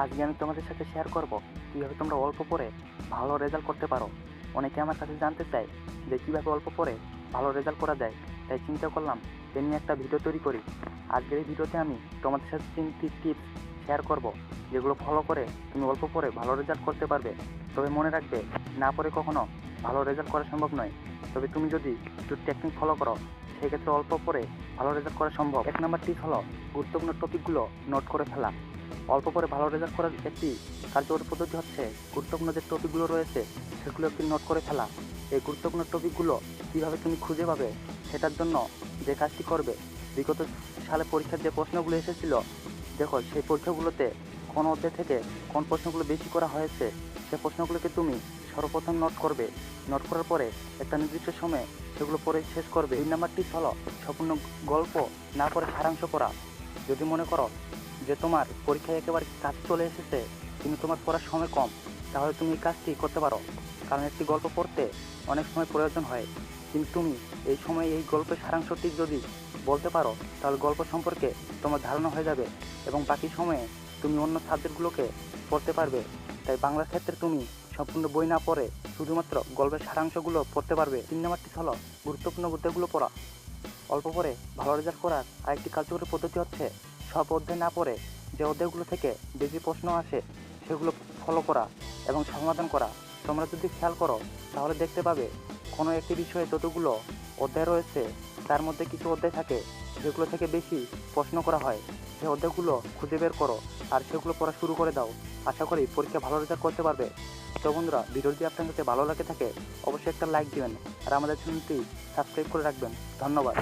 আজকে আমি তোমাদের সাথে শেয়ার করব কীভাবে তোমরা অল্প পড়ে ভালো রেজাল্ট করতে পারো। অনেকে আমার কাছে জানতে চায় যে কীভাবে অল্প পড়ে ভালো রেজাল্ট করা যায়, তাই চিন্তা করলাম এ নিয়ে একটা ভিডিও তৈরি করি। আজকের এই ভিডিওতে আমি তোমাদের সাথে 3টি টিপস শেয়ার করব, যেগুলো ফলো করে তুমি অল্প পড়ে ভালো রেজাল্ট করতে পারবে। তবে মনে রাখবে, না পড়ে কখনো ভালো রেজাল্ট করা সম্ভব নয়। তবে তুমি যদি কিছু টেকনিক ফলো করো, সেক্ষেত্রে অল্প পড়ে ভালো রেজাল্ট করা সম্ভব। 1 নম্বর টিপ হলো গুরুত্বপূর্ণ টপিকগুলো নোট করে ফেলা। অল্প পরে ভালো রেজাল্ট করার একটি কার্যকরী পদ্ধতি হচ্ছে গুরুত্বপূর্ণ যে টপিকগুলো রয়েছে সেগুলো একটি নোট করে ফেলা। এই গুরুত্বপূর্ণ টপিকগুলো কীভাবে তুমি খুঁজে পাবে, সেটার জন্য যে কাজটি করবে, বিগত সালে পরীক্ষার যে প্রশ্নগুলো এসেছিল, দেখো সেই পরীক্ষাগুলোতে কোন অধ্যায় থেকে কোন প্রশ্নগুলো বেশি করা হয়েছে, সেই প্রশ্নগুলোকে তুমি সর্বপ্রথম নোট করবে। নোট করার পরে একটা নির্দিষ্ট সময়ে সেগুলো পড়ে শেষ করবে। 2 নম্বর টিপস হলো সম্পূর্ণ গল্প না পড়ে সারাংশ করা। যদি মনে করো যে তোমার পরীক্ষায় একেবারে কাজ চলে এসেছে কিন্তু তোমার পড়ার সময় কম, তাহলে তুমি এই কাজটি করতে পারো। কারণ একটি গল্প পড়তে অনেক সময় প্রয়োজন হয়, কিন্তু তুমি এই সময় এই গল্পের সারাংশটি যদি বলতে পারো, তাহলে গল্প সম্পর্কে তোমার ধারণা হয়ে যাবে এবং বাকি সময়ে তুমি অন্য সাবজেক্টগুলোকে পড়তে পারবে। তাই বাংলার ক্ষেত্রে তুমি সম্পূর্ণ বই না পড়ে শুধুমাত্র গল্পের সারাংশগুলো পড়তে পারবে। 3 নম্বরটি হলো গুরুত্বপূর্ণ অধ্যায়গুলো পড়া। অল্প পড়ে ভালো রেজাল্ট করার আরেকটি কার্যকরী পদ্ধতি হচ্ছে সব অধ্যায় না পড়ে যে অধ্যায়গুলো থেকে বেশি প্রশ্ন আসে সেগুলো ফলো করা এবং সমাধান করা। তোমরা যদি খেয়াল করো তাহলে দেখতে পাবে কোনো একটি বিষয়ে যতগুলো অধ্যায় রয়েছে তার মধ্যে কিছু অধ্যায় থাকে যেগুলো থেকে বেশি প্রশ্ন করা হয়। সেই অধ্যায়গুলো খুঁজে বের করো আর সেগুলো পড়া শুরু করে দাও। আশা করি পরীক্ষা ভালো রেজাল্ট করতে পারবে। তো বন্ধুরা, ভিডিওটি আপনার কাছে ভালো লাগে থাকে অবশ্যই একটা লাইক দিবেন আর আমাদের চ্যানেলটি সাবস্ক্রাইব করে রাখবেন। ধন্যবাদ।